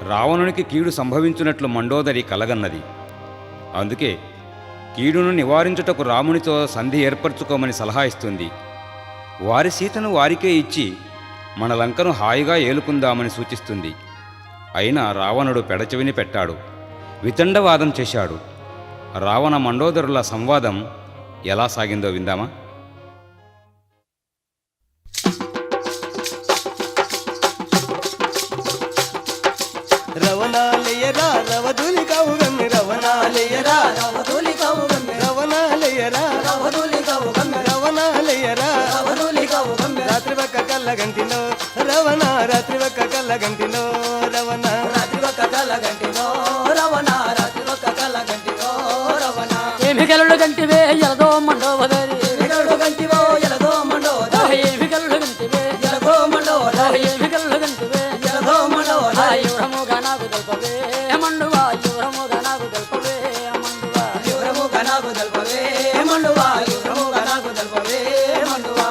రావణునికి కీడు సంభవించున్నట్లు మండోదరి కలగన్నది. అందుకే కీడును నివారించుటకు రామునితో సంధి ఏర్పరచుకోమని సలహా ఇస్తుంది. వారి సీతను వారికే ఇచ్చి మన లంకను హాయిగా ఏలుకుందామని సూచిస్తుంది. అయినా రావణుడు పెడచెవిని పెట్టాడు, వితండవాదం చేశాడు. రావణ మండోదరుల సంవాదం ఎలా సాగిందో విందామా? రవణాలయరా రవదులి కౌగమ్మి రవణాలయరా రవదులి కౌగమ్మి రవణాలయరా రవదులి కౌగమ్మి రవణాలయరా రవదులి కౌగమ్మి రాత్రి ఒక్క కళ్ళ గంటిలో రవణ రాత్రి ఒక్క కళ్ళ గంటిలో రవణ రాత్రి ఒక్క కళ్ళ గంటిలో రవణ రాత్రి ఒక్క కళ్ళ గంటిలో రవణ ఏమి కలలు గంటివే ఎలదో మండోదరి ఏమిగళ్ళు గంటివో ఎలదో మండోదరి ఏమి కలలు గంటివే ఎలదో మండోదరి ఏమి కలలు గంటివే ఎలదో మండోదరి యువరముగా నాకు తెల్పవే మండువా యువరముగా నాకు తెల్పవే మండువా యువరముగా నాకు తెల్పవే మండువా యువరముగా నాకు తెల్పవే మండువా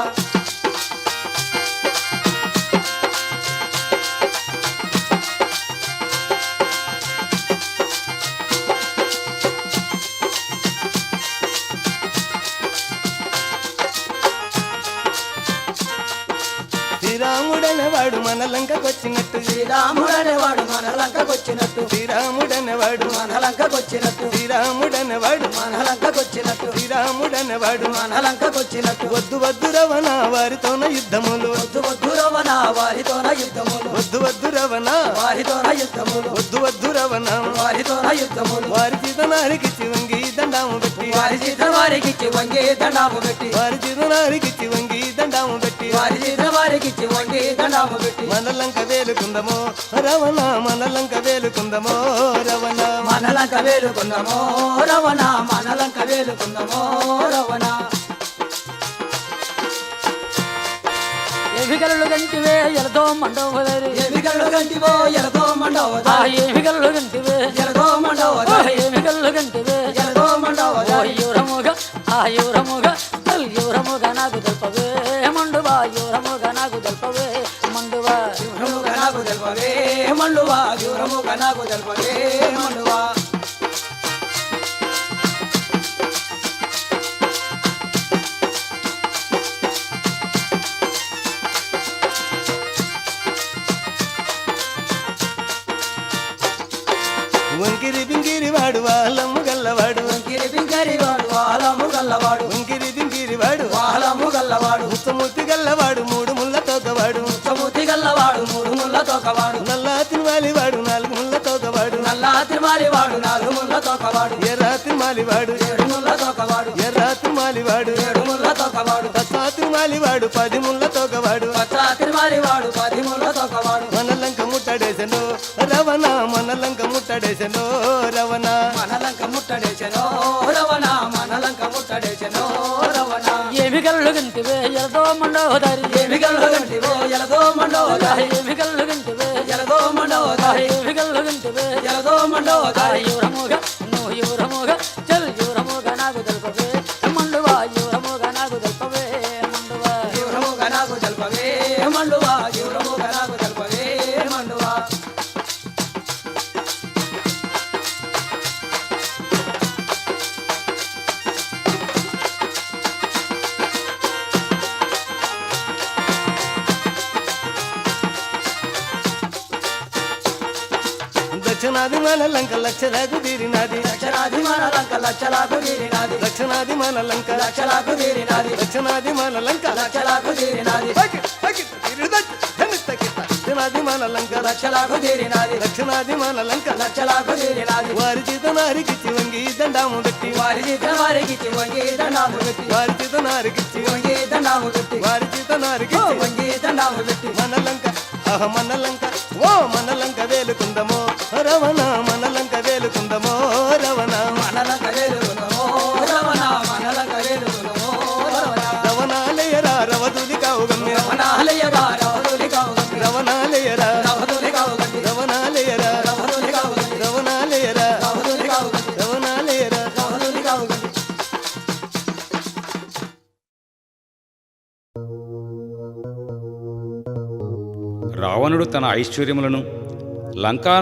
శ్రీరాముడనేవాడు మన లంకకొచ్చినట్టు శ్రీరాముడనేవాడు మన లంకకొచ్చినట్టు శ్రీరాముడనేవాడు మన లంకకొచ్చినట్టు శ్రీరాముడనేవాడు మన లంకకొచ్చినట్టు శ్రీరాముడనేవాడు మన లంకకొచ్చినట్టు వద్దు వద్దు రవణ వారితోన యుద్ధములు వద్దు వద్దు రవణ వారితోన యుద్ధములు వద్దు వద్దు రవణ వారితోన యుద్ధములు వద్దు వద్దు రవణ వారితోన యుద్ధములు వారి చేత నారికిచ్చి వంగి దండాము పెట్టి వారి చేత వారికిచ్చి వంగి దండాము పెట్టి వారి చేత నారికిచ్చి వంగి దండాము పెట్టి వారి చేత వారికిచ్చి వంగి దండాము పెట్టి మన లంక వేలుకుందమో రవణ మన లంక వేలుకుందమో రవణ మన లంక వేలుకుందమో రవణ మన లంక వేలుకుందమో రవణ ఏమి కలలు గంటివే ఎలదో మండోదరి ఏమిగళ్ళు గంటివో ఎలదో మండోదరి ఏమి కలలు గంటివే ఎలదో మండోదరి ఏమి కలలు గంటివే ఎలదో మండోదరి యువరముగా యువరముగా నాకు తెల్పవే మండువా యువరముగా నాకు తెల్పవే మండువా యువరముగా నాకు తెల్పవే మండువా యువరముగా నాకు తెల్పవే మండువా వంకిరి బింగిరి వాడు వాళ్ళమ్ము గల్లవాడు వంకిరి పింకరి వాడు వాలము గల్లవాడు వంకిరి బింగిరి వాడు వాలము గల్లవాడు ముత్తముత్తి గల్లవాడు మూడు ముళ్ళ తోకవాడు ముచ్చమూతి గల్లవాడు మూడు ముళ్ళ తోకవాడు నల్లా తిరుమాలివాడు నాలుగు ముళ్ళ తోకవాడు నల్లా తిరుమాలి వాడు నాలుగు ముళ్ళ తోకవాడు ఎర్రా తిరుమాలివాడు ఏడు ముళ్ళ తోకవాడు ఎర్రా తిరుమాలివాడు ఏడు ముళ్ళ తోకవాడు పచ్చా తిరుమాలివాడు 10 ముళ్ళ తోకవాడు పచ్చా తిరుమాలి వాడు 10 ముళ్ళ తోకవాడు మన లంక ముట్టడేసెను రవణ మన లంక ముట్టడేసెను రవణ మన లంక ముట్టడేసెనో రవణ మన లంక ముట్టడేసెనో రవణ ఏమి కలలు గంటివే ఎలదో మండోదరి ఏమిగళ్ళు గంటివో ఎలదో మండోదరి ఏమి కలలు గంటివే ఎలదో మండోదరి ఏమి కలలు గంటివే ఎలదో మండోదరి యువరముగా నువ్వు యువరముగా యువరముగా నాకు తెల్పవే మండువా యువరముగా నాకు తెల్పవే మండువా యువరముగా నాకు తెల్పవే మండువా యువరముగా నాకు తెల్పవే మండువా దక్షిణాది మన లంక లక్షలకు తీరినాది లక్షలాది మన లంక లక్షలకు తీరినాది దక్షిణాది మన లంక లక్షలకు తీరినాది దక్షిణాది మన లంక లక్షలకు తీరినాది దక్షిణాది మన లంక లక్షలకు తీరినాది దక్షిణాది మన లంక లక్షలకు తీరినాది వారి చేత నారికిచ్చి వంగి దండాము పెట్టి వారి చేత వారికి వంగి దండాము పెట్టి వారి చేత నారికిచ్చి వంగి దండాము పెట్టి వారి చేత నారికిచ్చి వంగి దండాము పెట్టి మన లంక మన లంక ఓ మన లంక వేలుకుందమో రవణ మన లంక వేలుకుందమో రవణ మన లంక వేలుకుందమో రవణ మన లంక వేలుకుందమో రవణ రవణాలయరా రవదులి కావుగమ్య రవణాలయగా రవదులి కావుగండి రవణాలయరా రవదులి కావుగండి రవణాలయరా రవదులి కావుగండి రవణాలయరా రవదులి కావుగండి రవణాలయరా రవదులి కావుగండి రావణుడు తన ఐశ్వర్యములను లంకా